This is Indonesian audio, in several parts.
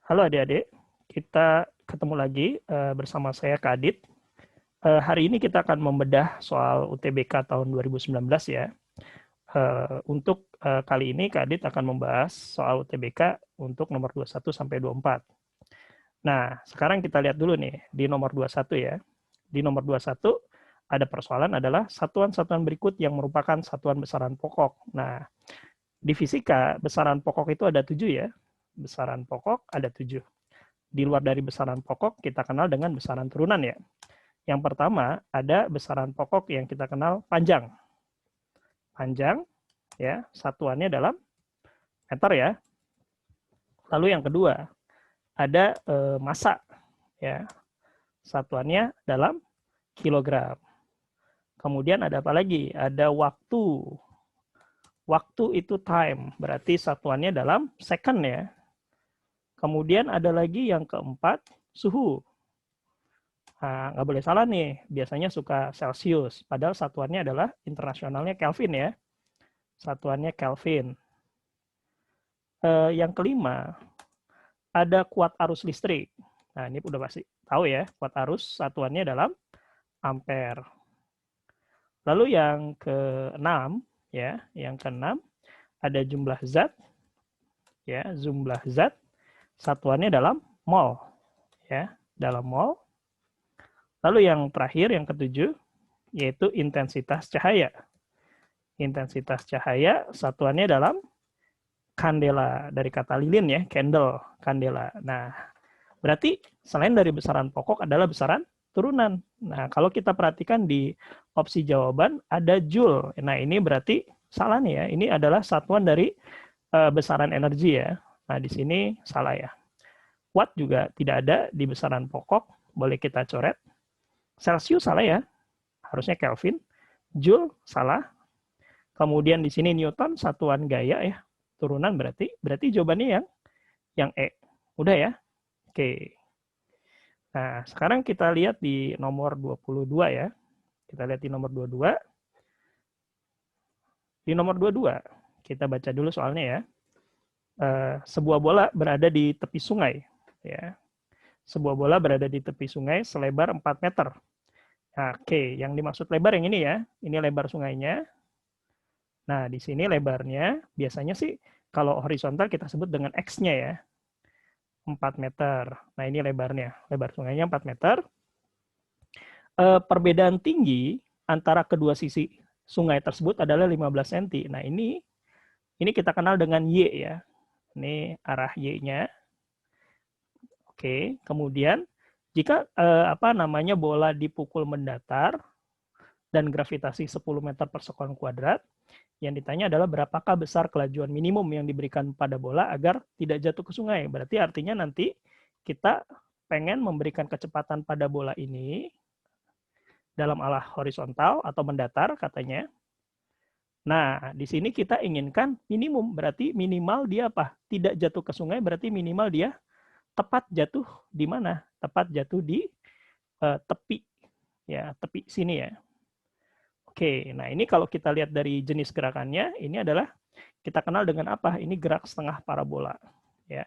Halo adik-adik, kita ketemu lagi bersama saya Kak Adit. Hari ini kita akan membedah soal UTBK tahun 2019 ya. Untuk kali ini Kak Adit akan membahas soal UTBK untuk nomor 21 sampai 24. Nah, sekarang kita lihat dulu nih di nomor 21 ya. Di nomor 21 ada persoalan adalah satuan-satuan berikut yang merupakan satuan besaran pokok. Nah, di fisika besaran pokok itu ada 7 ya. Besaran pokok ada 7. Di luar dari besaran pokok, kita kenal dengan besaran turunan ya. Yang pertama, ada besaran pokok yang kita kenal panjang. Panjang, ya, satuannya dalam meter ya. Lalu yang kedua, ada massa, ya, satuannya dalam kilogram. Kemudian ada apa lagi? Ada waktu. Waktu itu time, berarti satuannya dalam second ya. Kemudian ada lagi yang keempat, suhu. Nah, nggak boleh salah nih, biasanya suka Celsius, padahal satuannya adalah internasionalnya Kelvin ya. Satuannya Kelvin. Yang kelima, ada kuat arus listrik. Nah, ini udah pasti tahu ya, kuat arus satuannya dalam ampere. Lalu yang keenam, ya, yang keenam ada jumlah zat, ya, jumlah zat satuannya dalam mol, ya, dalam mol. Lalu yang terakhir, yang ketujuh, yaitu intensitas cahaya. Intensitas cahaya satuannya dalam kandela, dari kata lilin ya, candle, kandela. Nah, berarti selain dari besaran pokok adalah besaran turunan. Nah, kalau kita perhatikan di opsi jawaban ada joule. Nah, ini berarti salah nih ya. Ini adalah satuan dari besaran energi ya. Nah, di sini salah ya. Watt juga tidak ada di besaran pokok, boleh kita coret. Celsius salah ya, harusnya Kelvin. Joule salah. Kemudian di sini Newton satuan gaya ya, turunan berarti jawabannya yang E. Udah ya? Oke. Nah, sekarang kita lihat di nomor 22 ya. Kita lihat di nomor 22. Di nomor 22, kita baca dulu soalnya ya. Sebuah bola berada di tepi sungai ya. Sebuah bola berada di tepi sungai selebar 4 meter. Nah, oke, yang dimaksud lebar yang ini ya. Ini lebar sungainya. Nah, di sini lebarnya biasanya sih kalau horizontal kita sebut dengan X-nya ya. 4 meter. Nah, ini lebarnya. Lebar sungainya 4 meter. Perbedaan tinggi antara kedua sisi sungai tersebut adalah 15 cm. Nah, ini kita kenal dengan Y ya. Ini arah Y-nya. Oke, kemudian jika bola dipukul mendatar dan gravitasi 10 meter per sekon kuadrat, yang ditanya adalah berapakah besar kelajuan minimum yang diberikan pada bola agar tidak jatuh ke sungai. Berarti artinya nanti kita pengen memberikan kecepatan pada bola ini dalam arah horizontal atau mendatar katanya. Nah, di sini kita inginkan minimum, berarti minimal dia apa? Tidak jatuh ke sungai, berarti minimal dia tepat jatuh di mana? Tepat jatuh di tepi, ya, tepi sini ya. Oke, nah ini kalau kita lihat dari jenis gerakannya, ini adalah kita kenal dengan apa? Ini gerak setengah parabola, ya,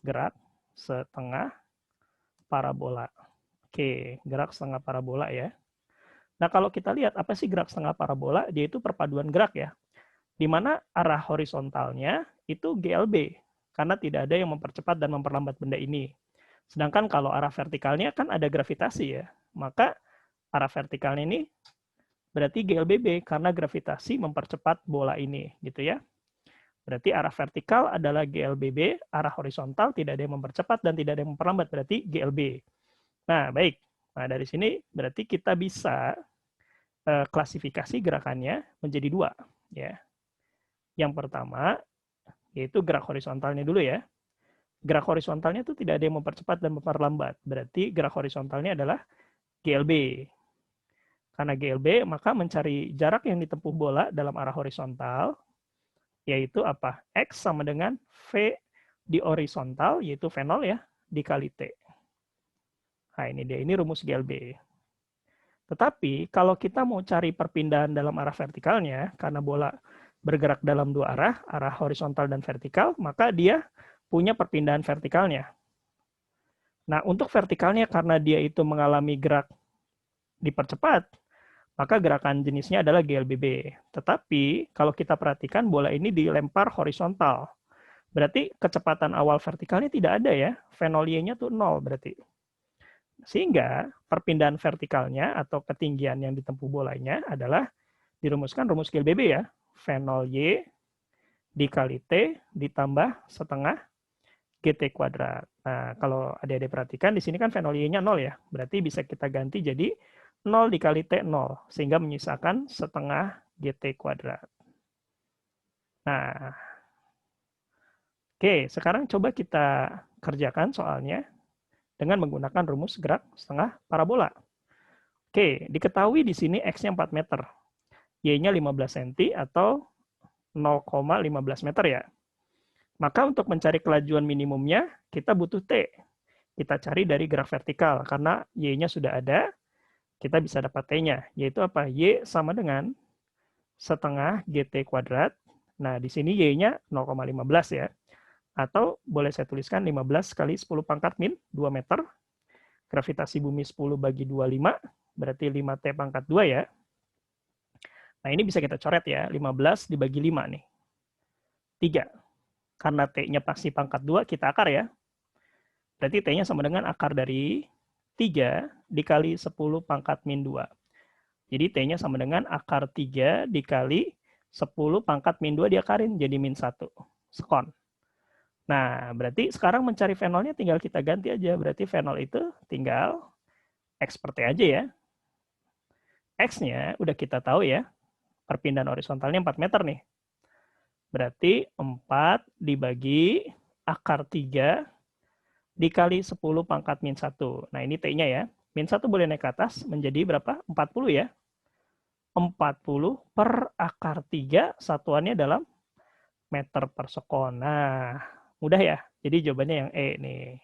gerak setengah parabola. Oke, gerak setengah parabola ya. Nah kalau kita lihat apa sih gerak setengah parabola? Dia itu perpaduan gerak ya, di mana arah horizontalnya itu GLB, karena tidak ada yang mempercepat dan memperlambat benda ini. Sedangkan kalau arah vertikalnya kan ada gravitasi ya, maka arah vertikalnya ini berarti GLBB karena gravitasi mempercepat bola ini, gitu ya. Berarti arah vertikal adalah GLBB, arah horizontal tidak ada yang mempercepat dan tidak ada yang memperlambat, berarti GLB. Nah, baik. Nah, dari sini berarti kita bisa klasifikasi gerakannya menjadi dua, ya. Yang pertama yaitu gerak horizontalnya dulu ya. Gerak horizontalnya itu tidak ada yang mempercepat dan memperlambat. Berarti gerak horizontalnya adalah GLB. Karena GLB, maka mencari jarak yang ditempuh bola dalam arah horizontal, yaitu apa? X sama dengan V di horizontal, yaitu V0 ya, dikali T. Nah, ini dia, ini rumus GLB. Tetapi, kalau kita mau cari perpindahan dalam arah vertikalnya, karena bola bergerak dalam dua arah, arah horizontal dan vertikal, maka dia punya perpindahan vertikalnya. Nah, untuk vertikalnya karena dia itu mengalami gerak dipercepat, maka gerakan jenisnya adalah GLBB. Tetapi kalau kita perhatikan bola ini dilempar horizontal. Berarti kecepatan awal vertikalnya tidak ada ya. Fenol Y-nya tuh 0 berarti. Sehingga perpindahan vertikalnya atau ketinggian yang ditempuh bolanya adalah dirumuskan rumus GLBB ya. Fenol Y dikali T ditambah setengah GT kuadrat. Nah, kalau adik-adik perhatikan, di sini kan fenol Y-nya 0 ya. Berarti bisa kita ganti jadi 0 dikali T 0. Sehingga menyisakan setengah GT kuadrat. Nah, oke, sekarang coba kita kerjakan soalnya dengan menggunakan rumus gerak setengah parabola. Oke, diketahui di sini X-nya 4 meter. Y-nya 15 cm atau 0,15 meter ya. Maka untuk mencari kelajuan minimumnya, kita butuh T. Kita cari dari gerak vertikal, karena Y-nya sudah ada, kita bisa dapat T-nya. Yaitu apa? Y sama dengan setengah GT kuadrat. Nah, di sini Y-nya 0,15 ya. Atau boleh saya tuliskan 15 kali 10 pangkat min, 2 meter. Gravitasi bumi 10 bagi 25, berarti 5T pangkat 2 ya. Nah, ini bisa kita coret ya, 15 dibagi 5 nih. 3. Karena T-nya pasti pangkat 2, kita akar ya. Berarti T-nya sama dengan akar dari 3 dikali 10 pangkat min 2. Jadi T-nya sama dengan akar 3 dikali 10 pangkat min 2 diakarin, jadi min 1 sekon. Nah, berarti sekarang mencari fenolnya tinggal kita ganti aja. Berarti fenol itu tinggal X per T aja ya. X-nya udah kita tahu ya. Perpindahan horizontalnya 4 meter nih. Berarti 4 dibagi akar 3 dikali 10 pangkat min 1. Nah, ini T-nya ya. Min 1 boleh naik ke atas menjadi berapa? 40 ya. 40 per akar 3, satuannya dalam meter per sekon. Nah, mudah ya. Jadi jawabannya yang E nih.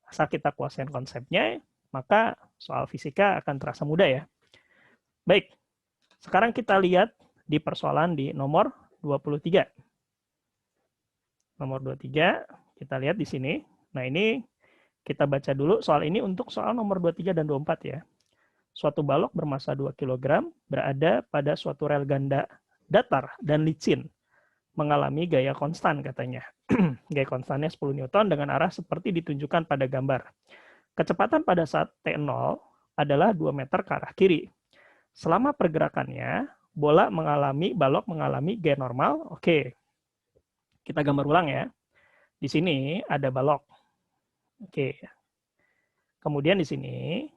Asal kita kuasain konsepnya, maka soal fisika akan terasa mudah ya. Baik, sekarang kita lihat di persoalan di nomor 23. Nomor 23, kita lihat di sini. Nah, ini kita baca dulu soal ini untuk soal nomor 23 dan 24 ya. Suatu balok bermasa 2 kg berada pada suatu rel ganda datar dan licin mengalami gaya konstan katanya. Gaya konstannya 10 Newton dengan arah seperti ditunjukkan pada gambar. Kecepatan pada saat T0 adalah 2 meter ke arah kiri. Selama pergerakannya, balok mengalami gaya normal. Oke, kita gambar ulang ya. Di sini ada balok. Oke. Kemudian di sini,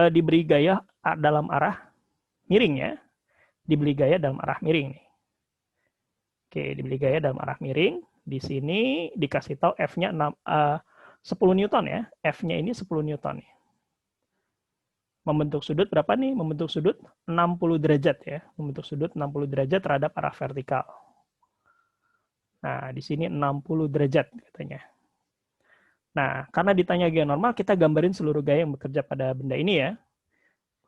diberi gaya dalam arah miring ya. Diberi gaya dalam arah miring nih. Oke, diberi gaya dalam arah miring. Di sini dikasih tahu F-nya 10 Newton ya. F-nya ini 10 Newton nih. Membentuk sudut berapa nih? Membentuk sudut 60 derajat ya. Membentuk sudut 60 derajat terhadap arah vertikal. Nah, di sini 60 derajat katanya. Nah, karena ditanya gaya normal, kita gambarin seluruh gaya yang bekerja pada benda ini ya.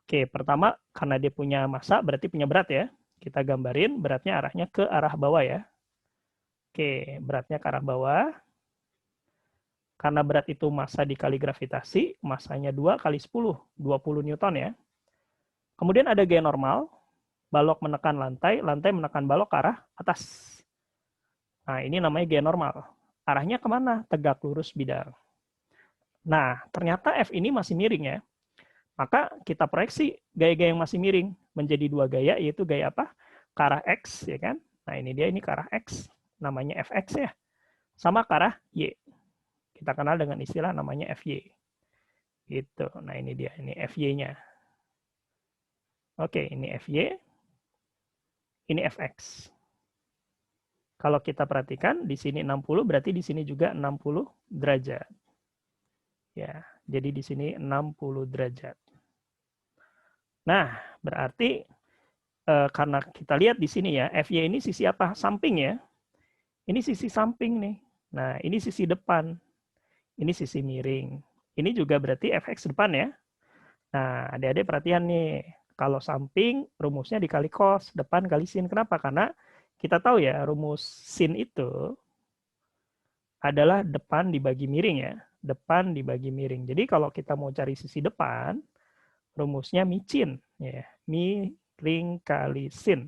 Oke, pertama karena dia punya massa berarti punya berat ya. Kita gambarin beratnya arahnya ke arah bawah ya. Oke, beratnya ke arah bawah. Karena berat itu massa dikali gravitasi, massanya 2 kali 10, 20 Newton ya. Kemudian ada gaya normal, balok menekan lantai, lantai menekan balok ke arah atas. Nah, ini namanya gaya normal. Arahnya kemana? Tegak lurus bidang. Nah, ternyata F ini masih miring ya. Maka kita proyeksi gaya-gaya yang masih miring menjadi 2 gaya, yaitu gaya apa? Ke arah X, ya kan? Nah, ini dia, ini ke arah X. Namanya Fx ya. Sama ke arah Y. Kita kenal dengan istilah namanya Fy. Gitu. Nah, ini dia, ini Fy-nya. Oke, ini Fy. Ini Fx. Kalau kita perhatikan di sini 60 berarti di sini juga 60 derajat. Ya, jadi di sini 60 derajat. Nah, berarti karena kita lihat di sini ya, Fy ini sisi apa? Samping ya. Ini sisi samping nih. Nah, ini sisi depan. Ini sisi miring. Ini juga berarti Fx depan ya. Nah, adik-adik perhatian nih. Kalau samping, rumusnya dikali cos. Depan kali sin. Kenapa? Karena kita tahu ya, rumus sin itu adalah depan dibagi miring ya. Depan dibagi miring. Jadi kalau kita mau cari sisi depan, rumusnya micin. Ya. Miring kali sin.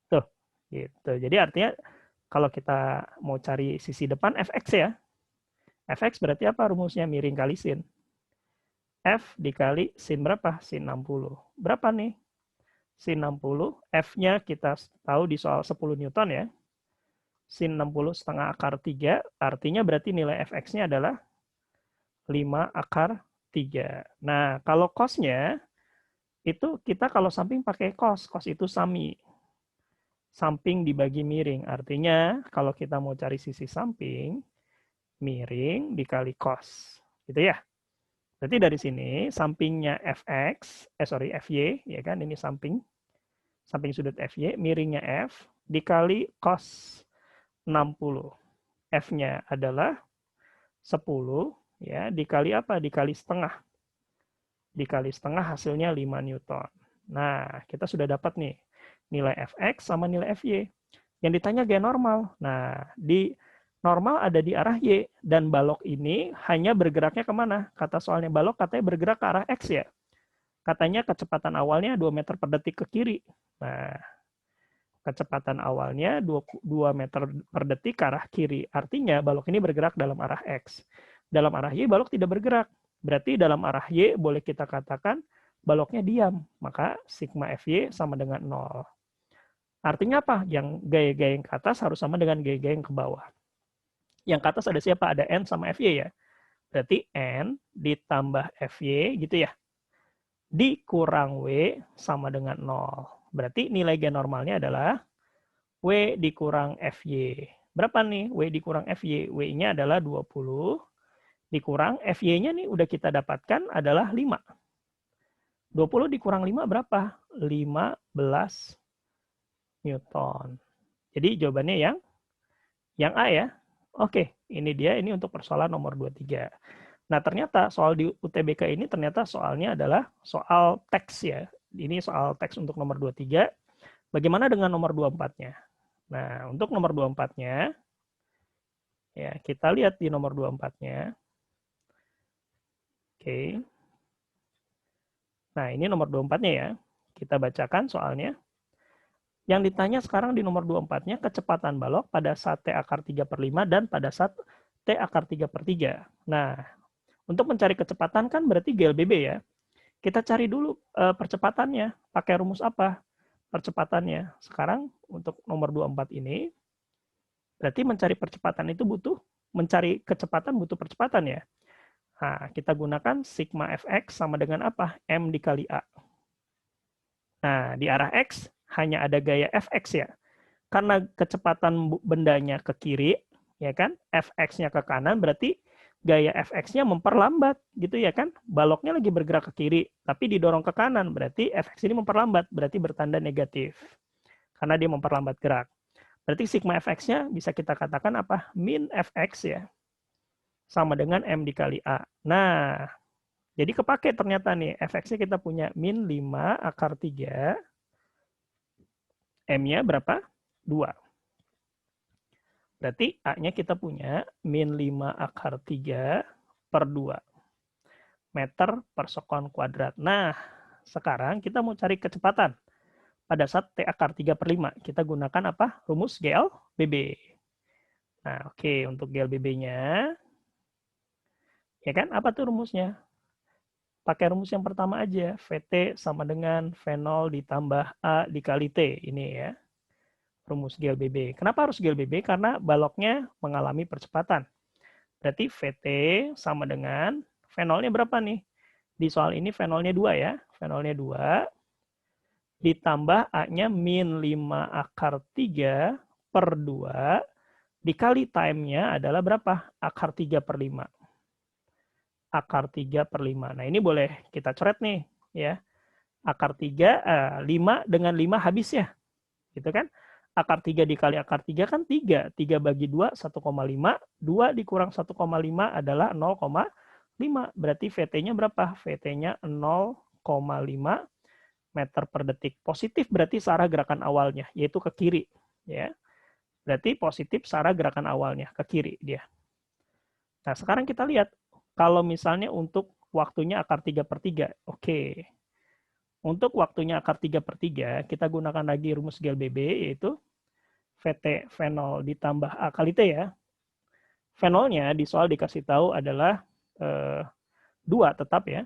Tuh, gitu. Jadi artinya kalau kita mau cari sisi depan, fx ya. Fx berarti apa rumusnya? Miring kali sin. F dikali sin berapa? Sin 60. Berapa nih? Sin 60, F-nya kita tahu di soal 10 Newton ya. Sin 60 setengah akar 3, artinya berarti nilai fx-nya adalah 5 akar 3. Nah, kalau cos-nya, itu kita kalau samping pakai cos. Cos itu sami. Samping dibagi miring. Artinya, kalau kita mau cari sisi samping, miring dikali cos. Gitu ya. Berarti dari sini, sampingnya fx, fy, ya kan, ini samping sudut fy, miringnya f, dikali cos 60. F-nya adalah 10, ya, dikali apa? Dikali setengah. Dikali setengah hasilnya 5 Newton. Nah, kita sudah dapat nih nilai fx sama nilai fy. Yang ditanya gaya normal. Nah, di normal ada di arah y, dan balok ini hanya bergeraknya kemana? Kata soalnya balok katanya bergerak ke arah x ya. Katanya kecepatan awalnya 2 meter per detik ke kiri. Nah, kecepatan awalnya 2 meter per detik ke arah kiri. Artinya balok ini bergerak dalam arah X. Dalam arah Y balok tidak bergerak. Berarti dalam arah Y boleh kita katakan baloknya diam. Maka sigma Fy sama dengan 0. Artinya apa? Yang gaya-gaya yang ke atas harus sama dengan gaya-gaya yang ke bawah. Yang ke atas ada siapa? Ada N sama Fy ya. Berarti N ditambah Fy gitu ya. Dikurang W sama dengan 0. Berarti nilai G normalnya adalah W dikurang FY. Berapa nih W dikurang FY? W-nya adalah 20. Dikurang FY-nya nih udah kita dapatkan adalah 5. 20 dikurang 5 berapa? 15 Newton. Jadi jawabannya yang A ya. Oke, ini dia, ini untuk persoalan nomor 23. Nah, ternyata soal di UTBK ini ternyata soalnya adalah soal teks ya. Ini soal teks untuk nomor 23. Bagaimana dengan nomor 24-nya? Nah, untuk nomor 24-nya, ya, kita lihat di nomor 24-nya. Oke. Nah, ini nomor 24-nya ya. Kita bacakan soalnya. Yang ditanya sekarang di nomor 24-nya, kecepatan balok pada saat T akar 3/5 dan pada saat T akar 3/3. Nah, untuk mencari kecepatan kan berarti GLBB ya. Kita cari dulu percepatannya. Pakai rumus apa percepatannya? Sekarang untuk nomor 24 ini, berarti mencari percepatan itu mencari kecepatan butuh percepatan ya. Nah, kita gunakan sigma fx sama dengan apa? M dikali A. Nah, di arah X hanya ada gaya fx ya. Karena kecepatan bendanya ke kiri, ya kan? Fx-nya ke kanan, berarti gaya fx-nya memperlambat, gitu ya kan? Baloknya lagi bergerak ke kiri, tapi didorong ke kanan, berarti fx ini memperlambat, berarti bertanda negatif. Karena dia memperlambat gerak. Berarti sigma fx-nya bisa kita katakan apa? Min fx ya. Sama dengan M dikali A. Nah, jadi kepake ternyata nih, fx-nya kita punya min 5 akar 3. M-nya berapa? 2. Berarti A-nya kita punya min 5 akar 3 per 2 meter per sekon kuadrat. Nah, sekarang kita mau cari kecepatan. Pada saat T akar 3/5, kita gunakan apa? Rumus GLBB. Nah, oke, untuk GLBB-nya, ya kan, apa tuh rumusnya? Pakai rumus yang pertama aja, VT sama dengan V0 ditambah A dikali T, ini ya. Rumus GLBB. Kenapa harus GLBB? Karena baloknya mengalami percepatan. Berarti VT sama dengan V0-nya berapa nih? Di soal ini V0-nya 2 ya. V0-nya 2 ditambah A-nya min 5 akar 3 per 2 dikali time-nya adalah berapa? Akar 3/5. Akar 3/5. Nah, ini boleh kita coret nih ya. Akar 3 5 dengan 5 habis ya. Gitu kan? Akar 3 dikali akar 3 kan 3. 3 bagi 2, 1,5. 2 dikurang 1,5 adalah 0,5. Berarti VT-nya berapa? VT-nya 0,5 meter per detik. Positif berarti searah gerakan awalnya, yaitu ke kiri. Ya. Berarti positif searah gerakan awalnya, ke kiri dia. Nah, sekarang kita lihat, kalau misalnya untuk waktunya akar 3/3, oke. Untuk waktunya akar 3/3, kita gunakan lagi rumus GLBB, yaitu VT V0 ditambah A kali T ya. V0-nya di soal dikasih tahu adalah 2 tetap ya.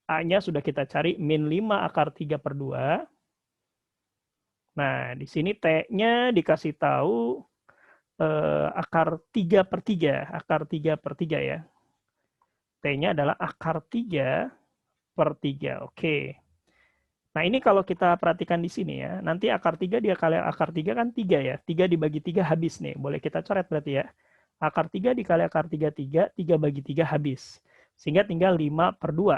A-nya sudah kita cari min 5 akar 3/2. Nah, di sini T-nya dikasih tahu akar 3/3. Akar 3/3 ya. T-nya adalah akar 3/3. Oke. Nah, ini kalau kita perhatikan di sini ya, nanti akar 3 dia kali akar 3 kan 3 ya. 3 dibagi 3 habis nih. Boleh kita coret berarti ya. Akar 3 dikali akar 3, 3 bagi 3 habis. Sehingga tinggal 5/2.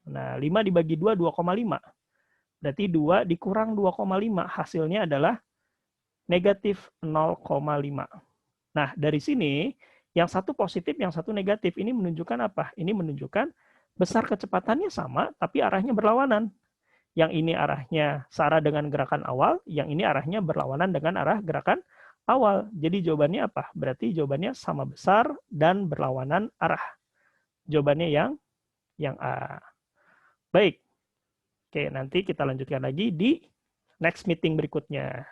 Nah, 5 dibagi 2, 2,5. Berarti 2 dikurang 2,5. Hasilnya adalah negatif 0,5. Nah, dari sini, yang satu positif, yang satu negatif. Ini menunjukkan apa? Ini menunjukkan besar kecepatannya sama, tapi arahnya berlawanan. Yang ini arahnya searah dengan gerakan awal, yang ini arahnya berlawanan dengan arah gerakan awal. Jadi jawabannya apa? Berarti jawabannya sama besar dan berlawanan arah. Jawabannya yang A. Baik. Oke, nanti kita lanjutkan lagi di next meeting berikutnya.